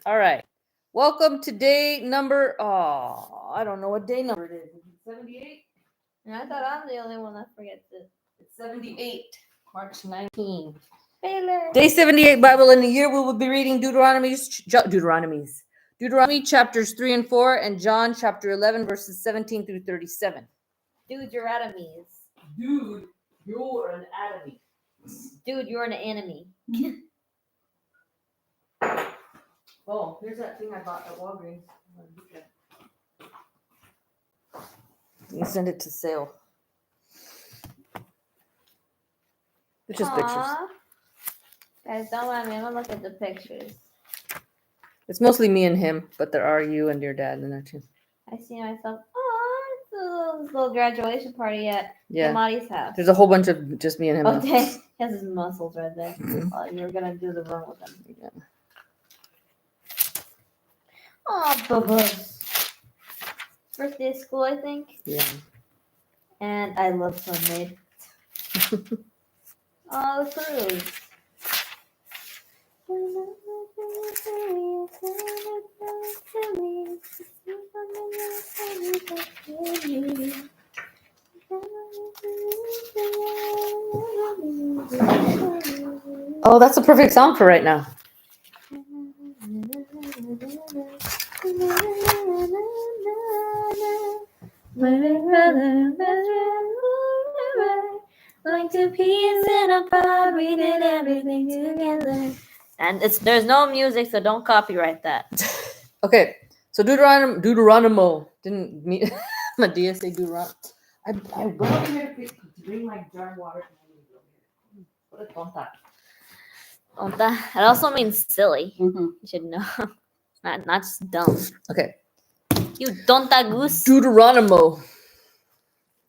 All right. Welcome to day number. Oh, I don't know what day number it is. Is it 78? And I thought I'm the only one that forgets it. It's 78. March 19. Baylor. Day 78 Bible in the year. We will be reading Deuteronomy chapters 3 and 4, and John chapter 11 verses 17 through 37. Dude, you're enemies. Dude, you're an enemy. Dude, you're an enemy. Oh, here's that thing I bought at Walgreens. You send it to sale. It's just pictures. Aw. Guys, don't mind me. I'm gonna look at the pictures. It's mostly me and him, but there are you and your dad in there too. I see myself. Oh, it's a little graduation party at Yamadi's house. There's a whole bunch of just me and him. Okay, he has his muscles right there. You're gonna do the run with him. Yeah. Oh, Bubba's first day of school, I think. Yeah. And I love Sunmaid. Oh, the cruise. Oh, that's a perfect song for right now. Going to peace and apart, we did everything together. And there's no music, so don't copyright that. Okay, so Deuteronomy. Didn't Medea say Deuteronomy? I went over here to bring my jar of water. What a tonta. Tonta. It also means silly. Mm-hmm. You should know. not just dumb. Okay. You tonta goose. Deuteronomy.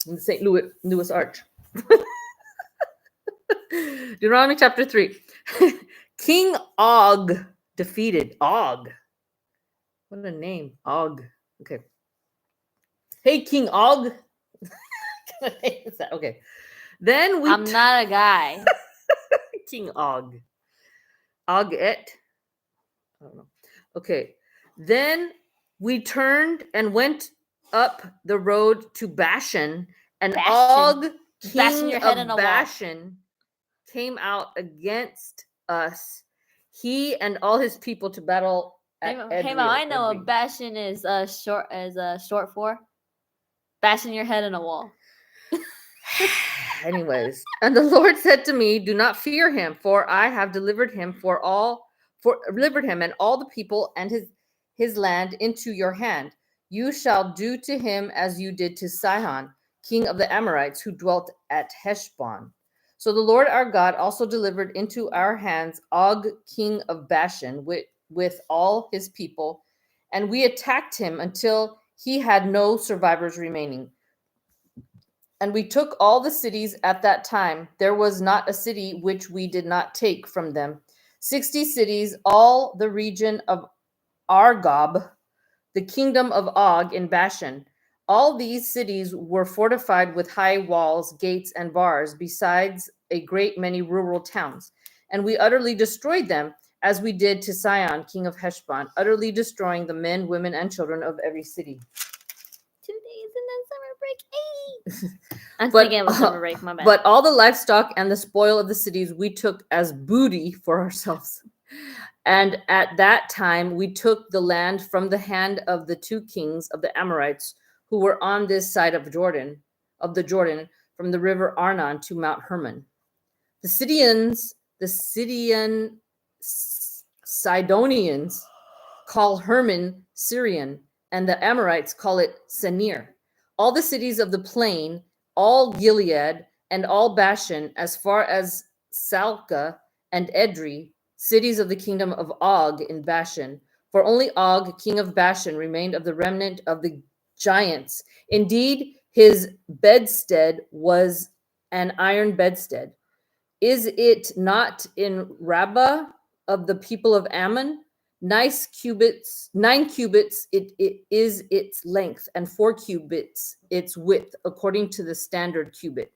In the St. Louis Arch. Deuteronomy chapter 3. King Og defeated. Og. What a name. Og. Okay. Hey, King Og. What kind of name is that? Okay. Then I'm not a guy. King Og. Og et. I don't know. Okay. Then we turned and went up the road to Bashan, and Og, king of Bashan, came out against us, he and all his people, to battle at Edrei. Hey, Mom, I know what Bashan is short for. Bashing your head in a wall. Anyways, and the Lord said to me, "Do not fear him, for I have delivered him and all the people and his land into your hand. You shall do to him as you did to Sihon, king of the Amorites, who dwelt at Heshbon." So the Lord our God also delivered into our hands Og, king of Bashan, with all his people, and we attacked him until he had no survivors remaining. And we took all the cities at that time. There was not a city which we did not take from them. 60 cities, all the region of Argob, the kingdom of Og in Bashan. All these cities were fortified with high walls, gates, and bars, besides a great many rural towns. And we utterly destroyed them, as we did to Sihon, king of Heshbon, utterly destroying the men, women, and children of every city. 2 days and then summer break. I'm thinking of a summer break, my bad. But all the livestock and the spoil of the cities we took as booty for ourselves. And at that time we took the land from the hand of the 2 kings of the Amorites, who were on this side of the Jordan, from the river Arnon to Mount Hermon. The Sidonians call Hermon Syrian, and the Amorites call it Senir. All the cities of the plain, all Gilead, and all Bashan, as far as Salca and Edrei, cities of the kingdom of Og in Bashan. For only Og, king of Bashan, remained of the remnant of the giants. Indeed, his bedstead was an iron bedstead. Is it not in Rabbah of the people of Ammon? 9 cubits it is its length, and 4 cubits its width, according to the standard cubit.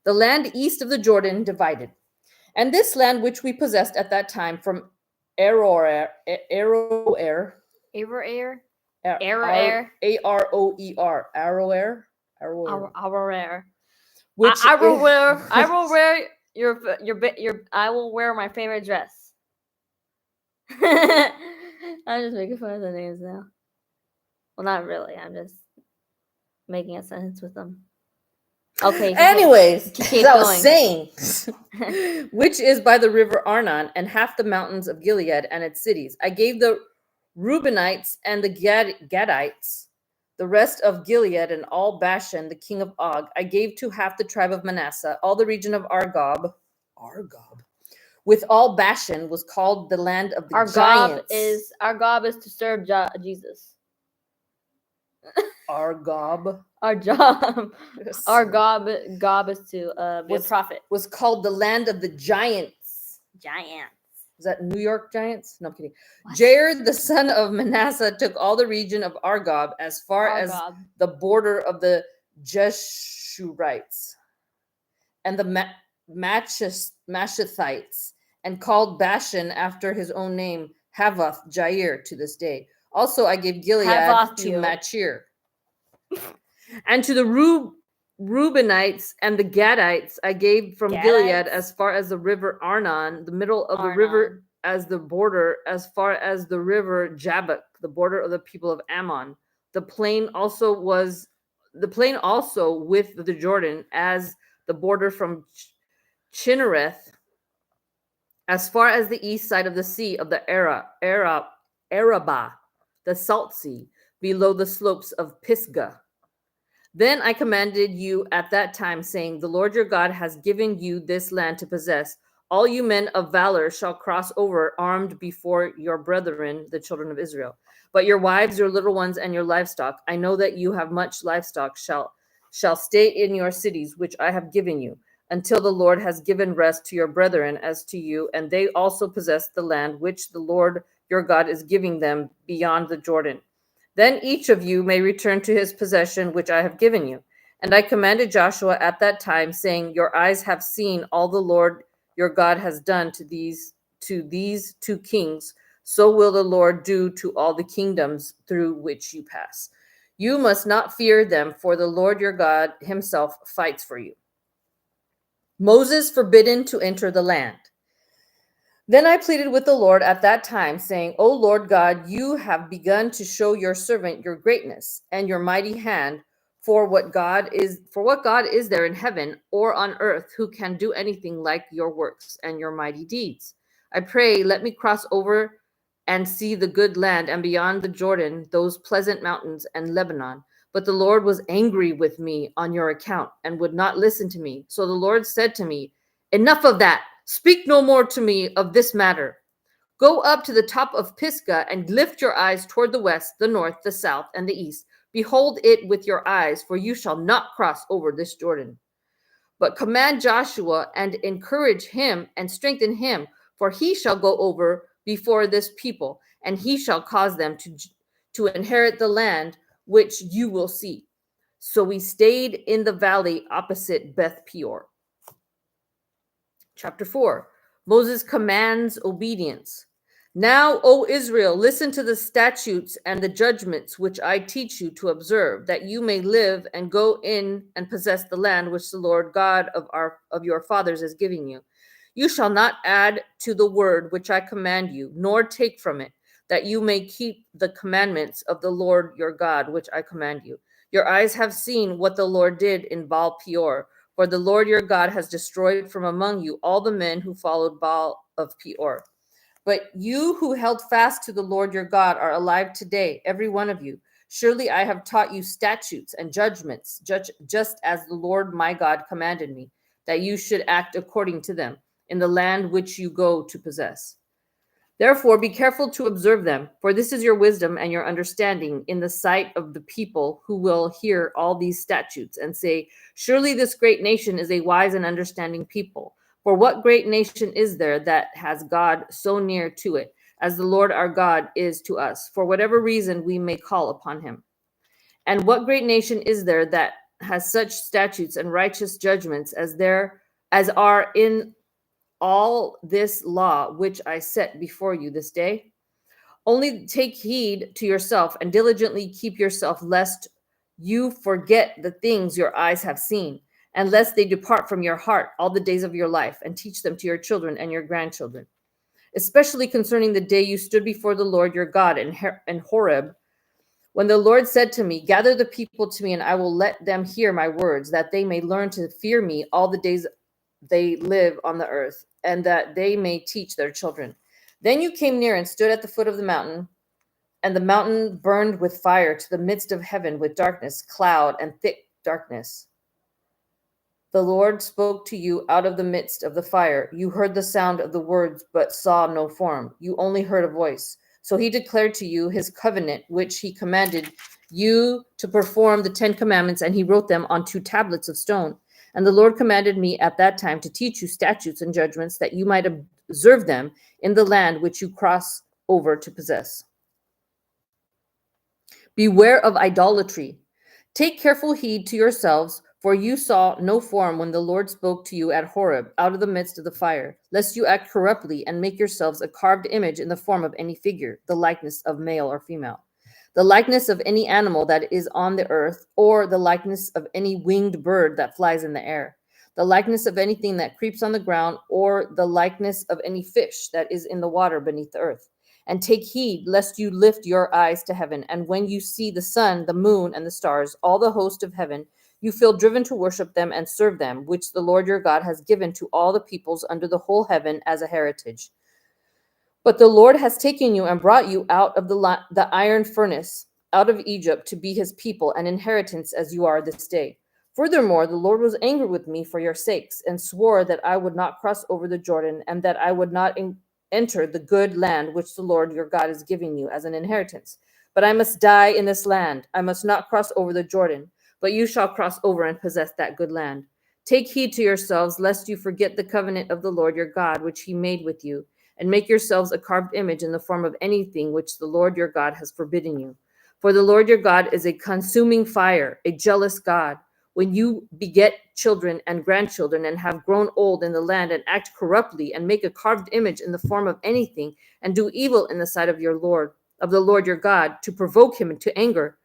The land east of the Jordan divided. And this land which we possessed at that time from Aroer, Ever air. Aroer, Error air. Aroer, Aroer, Aroer, Our air. which I will wear. I is, will wear your. I will wear my favorite dress. I'm just making fun of the names now. Well, not really. I'm just making a sentence with them. Okay. anyways, Keep as I was going. saying, which is by the river Arnon and half the mountains of Gilead and its cities. I gave the Reubenites and the Gadites, the rest of Gilead and all Bashan, the king of Og. I gave to half the tribe of Manasseh, all the region of Argob. With all Bashan was called the land of the Our giants. gob is to serve Jesus. Argob. Our job, our gob is to be a prophet. Was called the land of the giants. Giants. Is that New York Giants? No, I'm kidding. What? Jair, the son of Manasseh, took all the region of Argob as far as the border of the Jeshurites and the Mashethites, and called Bashan after his own name, Havoth Jair, to this day. Also, I gave Gilead to Machir. And to the Reubenites and the Gadites, I gave from Gilead as far as the river Arnon, the middle of the river as the border, as far as the river Jabbok, the border of the people of Ammon. The plain also with the Jordan as the border from Chinnereth, as far as the east side of the sea of the Arabah, the salt sea, below the slopes of Pisgah. Then I commanded you at that time, saying, the Lord your God has given you this land to possess. All you men of valor shall cross over armed before your brethren, the children of Israel. But your wives, your little ones, and your livestock, I know that you have much livestock, shall stay in your cities, which I have given you, until the Lord has given rest to your brethren as to you, and they also possess the land which the Lord your God is giving them beyond the Jordan. Then each of you may return to his possession, which I have given you. And I commanded Joshua at that time, saying, your eyes have seen all the Lord your God has done to these two kings. So will the Lord do to all the kingdoms through which you pass. You must not fear them, for the Lord your God himself fights for you. Moses forbidden to enter the land. Then I pleaded with the Lord at that time, saying, O Lord God, you have begun to show your servant your greatness and your mighty hand, for what God is there in heaven or on earth who can do anything like your works and your mighty deeds. I pray, let me cross over and see the good land, and beyond the Jordan, those pleasant mountains and Lebanon. But the Lord was angry with me on your account and would not listen to me. So the Lord said to me, enough of that. Speak no more to me of this matter. Go up to the top of Pisgah and lift your eyes toward the west, the north, the south, and the east. Behold it with your eyes, for you shall not cross over this Jordan. But command Joshua and encourage him and strengthen him, for he shall go over before this people, and he shall cause them to inherit the land which you will see. So we stayed in the valley opposite Beth Peor. Chapter 4, Moses commands obedience. Now, O Israel, listen to the statutes and the judgments which I teach you to observe, that you may live and go in and possess the land which the Lord God of your fathers is giving you. You shall not add to the word which I command you, nor take from it, that you may keep the commandments of the Lord your God, which I command you. Your eyes have seen what the Lord did in Baal Peor, for the Lord your God has destroyed from among you all the men who followed Baal of Peor. But you who held fast to the Lord your God are alive today, every one of you. Surely I have taught you statutes and judgments, just as the Lord my God commanded me, that you should act according to them in the land which you go to possess. Therefore, be careful to observe them, for this is your wisdom and your understanding in the sight of the people who will hear all these statutes and say, surely this great nation is a wise and understanding people. For what great nation is there that has God so near to it, as the Lord our God is to us, for whatever reason we may call upon him? And what great nation is there that has such statutes and righteous judgments as are in all this law which I set before you this day? Only take heed to yourself and diligently keep yourself, lest you forget the things your eyes have seen, and lest they depart from your heart all the days of your life, and teach them to your children and your grandchildren, especially concerning the day you stood before the Lord your God in Horeb, when the Lord said to me, gather the people to me, and I will let them hear my words, that they may learn to fear me all the days they live on the earth, and that they may teach their children. Then you came near and stood at the foot of the mountain, and the mountain burned with fire to the midst of heaven with darkness, cloud, and thick darkness. The Lord spoke to you out of the midst of the fire. You heard the sound of the words, but saw no form. You only heard a voice. So he declared to you his covenant, which he commanded you to perform the 10 commandments, and he wrote them on 2 tablets of stone. And the Lord commanded me at that time to teach you statutes and judgments, that you might observe them in the land which you cross over to possess. Beware of idolatry. Take careful heed to yourselves, for you saw no form when the Lord spoke to you at Horeb out of the midst of the fire, lest you act corruptly and make yourselves a carved image in the form of any figure, the likeness of male or female, the likeness of any animal that is on the earth, or the likeness of any winged bird that flies in the air, the likeness of anything that creeps on the ground, or the likeness of any fish that is in the water beneath the earth. And take heed lest you lift your eyes to heaven, and when you see the sun, the moon, and the stars, all the host of heaven, you feel driven to worship them and serve them, which the Lord your God has given to all the peoples under the whole heaven as a heritage. But the Lord has taken you and brought you out of the iron furnace, out of Egypt, to be his people, an inheritance as you are this day. Furthermore, the Lord was angry with me for your sakes, and swore that I would not cross over the Jordan, and that I would not enter the good land which the Lord your God is giving you as an inheritance. But I must die in this land. I must not cross over the Jordan, but you shall cross over and possess that good land. Take heed to yourselves, lest you forget the covenant of the Lord your God, which he made with you, and make yourselves a carved image in the form of anything which the Lord your God has forbidden you. For the Lord your God is a consuming fire, a jealous God. When you beget children and grandchildren and have grown old in the land and act corruptly and make a carved image in the form of anything and do evil in the sight of the Lord your God, to provoke him to anger,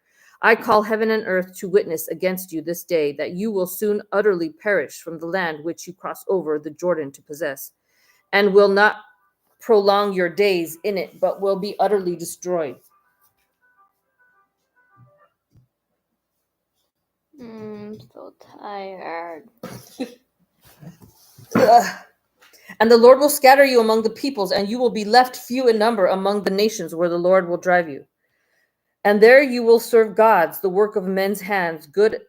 I call heaven and earth to witness against you this day that you will soon utterly perish from the land which you cross over the Jordan to possess, and will not prolong your days in it, but will be utterly destroyed. I'm so tired. And the Lord will scatter you among the peoples, and you will be left few in number among the nations where the Lord will drive you. And there you will serve gods, the work of men's hands, good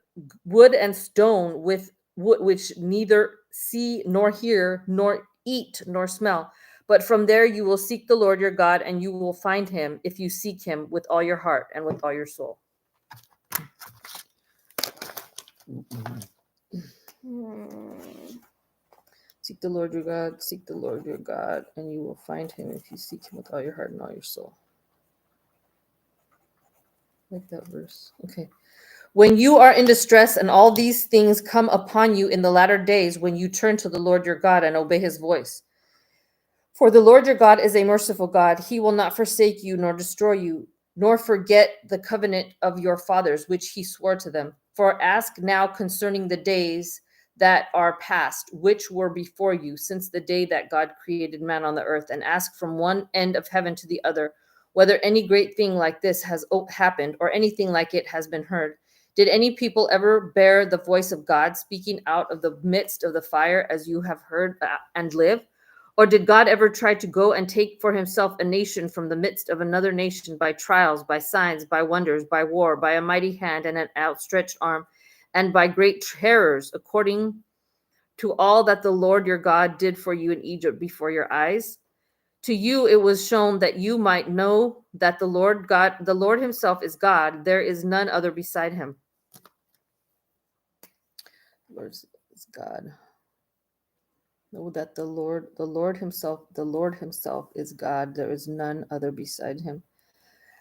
wood and stone, with wood which neither see nor hear nor eat nor smell. But from there you will seek the Lord your God, and you will find him if you seek him with all your heart and with all your soul. Seek the Lord your God, and you will find him if you seek him with all your heart and all your soul. I like that verse. Okay. When you are in distress and all these things come upon you in the latter days, when you turn to the Lord your God and obey his voice. For the Lord your God is a merciful God. He will not forsake you nor destroy you, nor forget the covenant of your fathers, which he swore to them. For ask now concerning the days that are past, which were before you, since the day that God created man on the earth, and ask from one end of heaven to the other, whether any great thing like this has happened, or anything like it has been heard. Did any people ever bear the voice of God speaking out of the midst of the fire, as you have heard, and live? Or did God ever try to go and take for himself a nation from the midst of another nation by trials, by signs, by wonders, by war, by a mighty hand and an outstretched arm, and by great terrors, according to all that the Lord your God did for you in Egypt before your eyes? To you it was shown that you might know that the Lord himself is God. There is none other beside him. The Lord is God. Know that the Lord himself is God. There is none other beside him.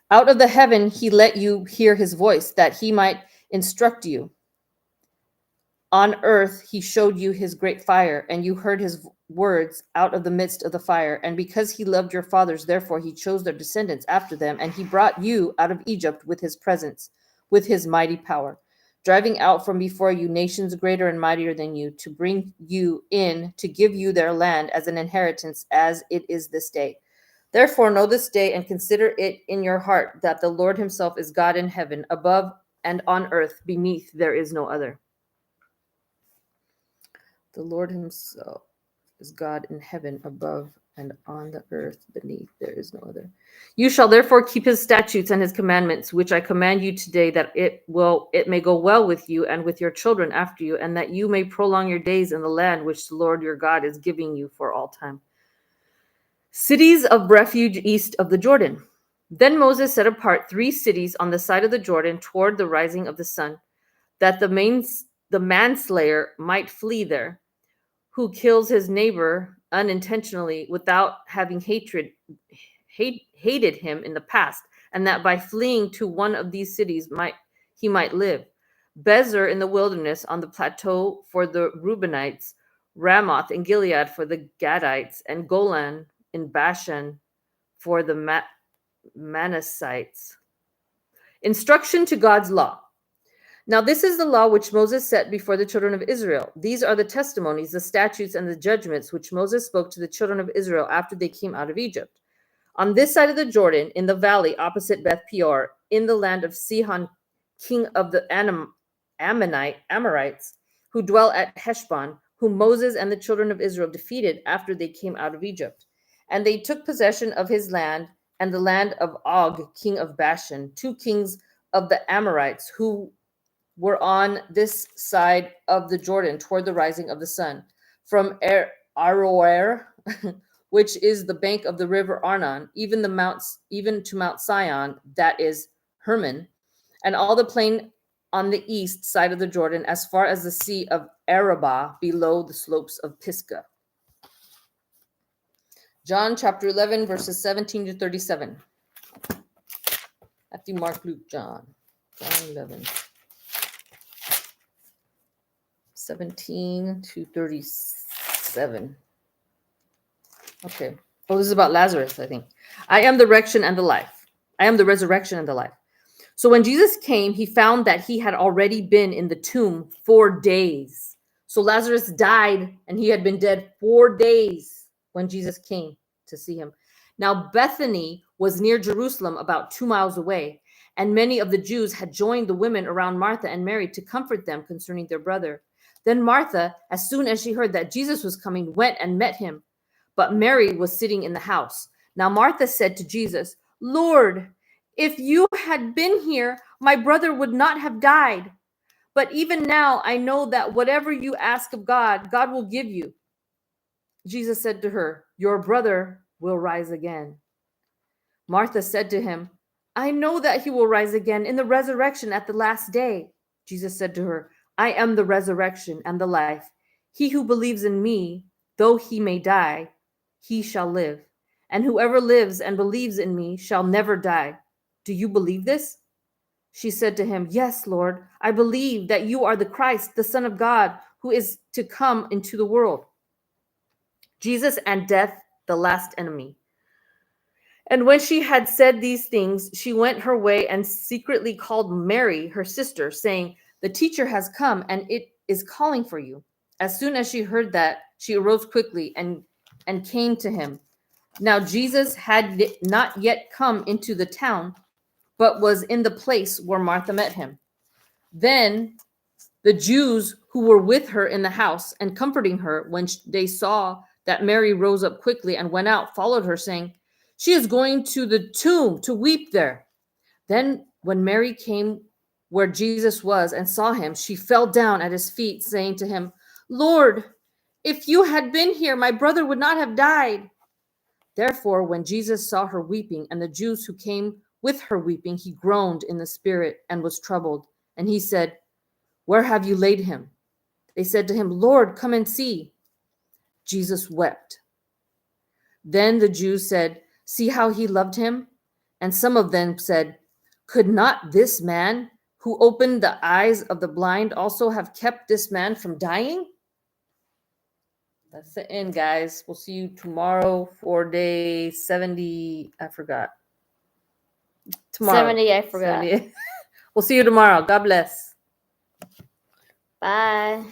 Out of the heaven he let you hear his voice, that he might instruct you. On earth he showed you his great fire, and you heard his words out of the midst of the fire. And because he loved your fathers, therefore he chose their descendants after them, and he brought you out of Egypt with his presence, with his mighty power, driving out from before you nations greater and mightier than you, to bring you in, to give you their land as an inheritance, as it is this day. Therefore know this day and consider it in your heart that the Lord himself is God in heaven, above, and on earth beneath there is no other. The Lord himself is God in heaven, above, and on the earth beneath there is no other. You shall therefore keep his statutes and his commandments, which I command you today, that it may go well with you and with your children after you, and that you may prolong your days in the land which the Lord your God is giving you for all time. Cities of refuge east of the Jordan. Then Moses set apart 3 cities on the side of the Jordan toward the rising of the sun, that the manslayer might flee there, who kills his neighbor unintentionally without having hated him in the past, and that by fleeing to one of these cities he might live. Bezer in the wilderness on the plateau for the Reubenites, Ramoth in Gilead for the Gadites, and Golan in Bashan for the Manassites. Instruction to God's law. Now this is the law which Moses set before the children of Israel. These are the testimonies, the statutes, and the judgments which Moses spoke to the children of Israel after they came out of Egypt. On this side of the Jordan, in the valley opposite Beth Peor, in the land of Sihon, king of the Amorites, who dwell at Heshbon, whom Moses and the children of Israel defeated after they came out of Egypt. And they took possession of his land and the land of Og, king of Bashan, 2 kings of the Amorites, who were on this side of the Jordan toward the rising of the sun, from Aroer, which is the bank of the river Arnon, even to Mount Sion, that is Hermon, and all the plain on the east side of the Jordan, as far as the sea of Arabah, below the slopes of Pisgah. John chapter 11, verses 17 to 37. Matthew, Mark, Luke, John. John 11. 17 to 37. Okay. Oh, this is about Lazarus, I think. I am the resurrection and the life. I am the resurrection and the life. So when Jesus came, he found that he had already been in the tomb 4 days. So Lazarus died, and he had been dead 4 days when Jesus came to see him. Now Bethany was near Jerusalem, about 2 miles away, and many of the Jews had joined the women around Martha and Mary to comfort them concerning their brother. Then Martha, as soon as she heard that Jesus was coming, went and met him. But Mary was sitting in the house. Now Martha said to Jesus, Lord, if you had been here, my brother would not have died. But even now I know that whatever you ask of God, God will give you. Jesus said to her, your brother will rise again. Martha said to him, I know that he will rise again in the resurrection at the last day. Jesus said to her, I am the resurrection and the life. He who believes in me, though he may die, he shall live. And whoever lives and believes in me shall never die. Do you believe this? She said to him, Yes, Lord, I believe that you are the Christ, the Son of God, who is to come into the world. Jesus and death, the last enemy. And when she had said these things, she went her way and secretly called Mary, her sister, saying, The teacher has come, and it is calling for you. As soon as she heard that, she arose quickly and came to him. Now Jesus had not yet come into the town, but was in the place where Martha met him. Then the Jews who were with her in the house and comforting her, when they saw that Mary rose up quickly and went out, followed her, saying, She is going to the tomb to weep there. Then when Mary came where Jesus was and saw him, she fell down at his feet, saying to him, Lord, if you had been here, my brother would not have died. Therefore, when Jesus saw her weeping, and the Jews who came with her weeping, he groaned in the spirit and was troubled. And he said, Where have you laid him? They said to him, Lord, come and see. Jesus wept. Then the Jews said, See how he loved him? And some of them said, Could not this man who opened the eyes of the blind, also have kept this man from dying? That's the end, guys. We'll see you tomorrow for day 70. I forgot. Tomorrow. 70, I forgot. 70. We'll see you tomorrow. God bless. Bye.